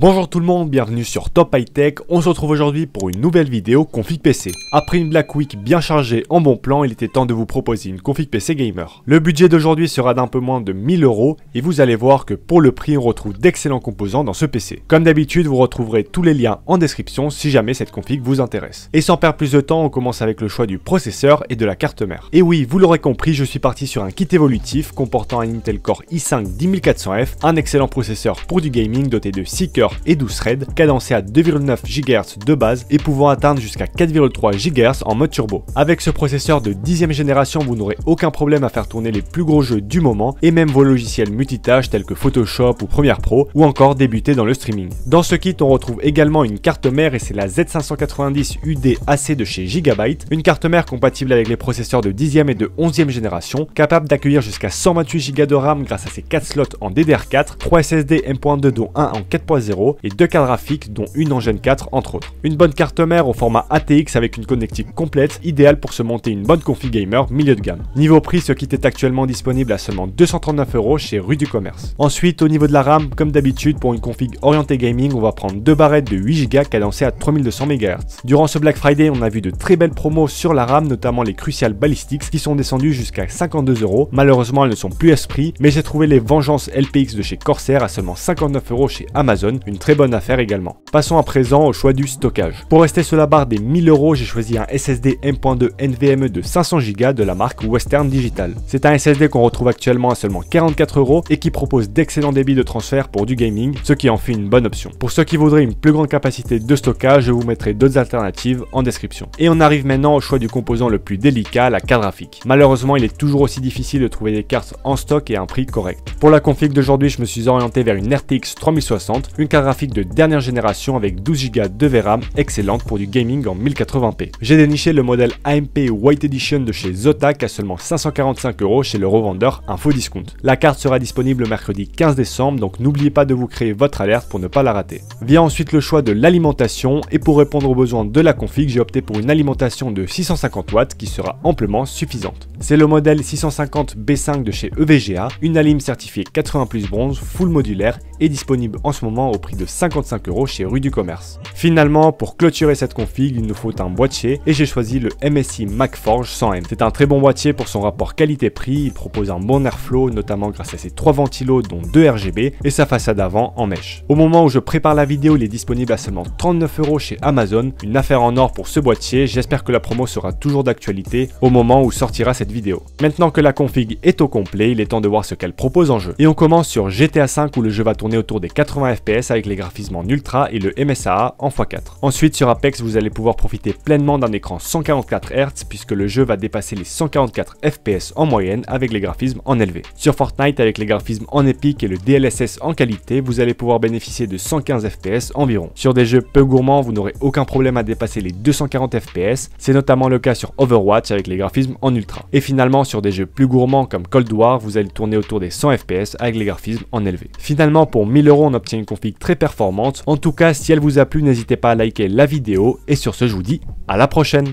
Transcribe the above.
Bonjour tout le monde, bienvenue sur Top High Tech. On se retrouve aujourd'hui pour une nouvelle vidéo config PC. Après une Black Week bien chargée en bon plan, il était temps de vous proposer une config PC gamer. Le budget d'aujourd'hui sera d'un peu moins de 1000 € et vous allez voir que pour le prix on retrouve d'excellents composants dans ce PC. Comme d'habitude, vous retrouverez tous les liens en description si jamais cette config vous intéresse. Et sans perdre plus de temps, on commence avec le choix du processeur et de la carte mère. Et oui, vous l'aurez compris, je suis parti sur un kit évolutif comportant un Intel Core i5 10400F, un excellent processeur pour du gaming doté de 6 cœurs et 12 threads, cadencé à 2,9 GHz de base et pouvant atteindre jusqu'à 4,3 GHz en mode turbo. Avec ce processeur de 10e génération, vous n'aurez aucun problème à faire tourner les plus gros jeux du moment et même vos logiciels multitâches tels que Photoshop ou Premiere Pro ou encore débuter dans le streaming. Dans ce kit, on retrouve également une carte mère et c'est la Z590 UD-AC de chez Gigabyte, une carte mère compatible avec les processeurs de 10e et de 11e génération, capable d'accueillir jusqu'à 128 Go de RAM grâce à ses 4 slots en DDR4, 3 SSD M.2 dont un en 4.0 et 2 cartes graphiques dont une en Gen 4 entre autres. Une bonne carte mère au format ATX avec une connectique complète, idéale pour se monter une bonne config gamer milieu de gamme. Niveau prix, ce kit est actuellement disponible à seulement 239 € chez Rue du Commerce. Ensuite, au niveau de la RAM, comme d'habitude pour une config orientée gaming, on va prendre deux barrettes de 8 Go cadencées à 3200 MHz. Durant ce Black Friday, on a vu de très belles promos sur la RAM, notamment les Crucial Ballistics qui sont descendues jusqu'à 52 €. Malheureusement, elles ne sont plus à ce prix, mais j'ai trouvé les Vengeance LPX de chez Corsair à seulement 59 € chez Amazon, une très bonne affaire également. Passons à présent au choix du stockage. Pour rester sur la barre des 1000 €, j'ai choisi un SSD M.2 NVMe de 500 Go de la marque Western Digital. C'est un SSD qu'on retrouve actuellement à seulement 44 € et qui propose d'excellents débits de transfert pour du gaming, ce qui en fait une bonne option. Pour ceux qui voudraient une plus grande capacité de stockage, je vous mettrai d'autres alternatives en description. Et on arrive maintenant au choix du composant le plus délicat, la carte graphique. Malheureusement, il est toujours aussi difficile de trouver des cartes en stock et à un prix correct. Pour la config d'aujourd'hui, je me suis orienté vers une RTX 3060, une carte graphique de dernière génération avec 12 Go de VRAM, excellente pour du gaming en 1080p. J'ai déniché le modèle AMP White Edition de chez Zotac à seulement 545 € chez le revendeur Infodiscount. La carte sera disponible le mercredi 15 décembre, donc n'oubliez pas de vous créer votre alerte pour ne pas la rater. Vient ensuite le choix de l'alimentation et pour répondre aux besoins de la config, j'ai opté pour une alimentation de 650 watts qui sera amplement suffisante. C'est le modèle 650 B5 de chez EVGA, une alim certifiée 80+ bronze, full modulaire et disponible en ce moment au prix de 55 € chez Rue du Commerce. Finalement, pour clôturer cette config, il nous faut un boîtier et j'ai choisi le MSI MacForge 100M. C'est un très bon boîtier pour son rapport qualité-prix, il propose un bon airflow notamment grâce à ses 3 ventilos dont 2 RGB et sa façade avant en mèche. Au moment où je prépare la vidéo, il est disponible à seulement 39 € chez Amazon, une affaire en or pour ce boîtier, j'espère que la promo sera toujours d'actualité au moment où sortira cette vidéo. Maintenant que la config est au complet, il est temps de voir ce qu'elle propose en jeu. Et on commence sur GTA V où le jeu va tourner autour des 80 FPS avec les graphismes en ultra et le MSAA en x4. Ensuite sur Apex, vous allez pouvoir profiter pleinement d'un écran 144 Hz puisque le jeu va dépasser les 144 FPS en moyenne avec les graphismes en élevé. Sur Fortnite, avec les graphismes en épique et le DLSS en qualité, vous allez pouvoir bénéficier de 115 FPS environ. Sur des jeux peu gourmands, vous n'aurez aucun problème à dépasser les 240 FPS, c'est notamment le cas sur Overwatch avec les graphismes en ultra. Et finalement sur des jeux plus gourmands comme Cold War, vous allez tourner autour des 100 FPS avec les graphismes en élevé. Finalement pour 1000 €, on obtient une config très performante. En tout cas, si elle vous a plu, n'hésitez pas à liker la vidéo et sur ce, je vous dis à la prochaine.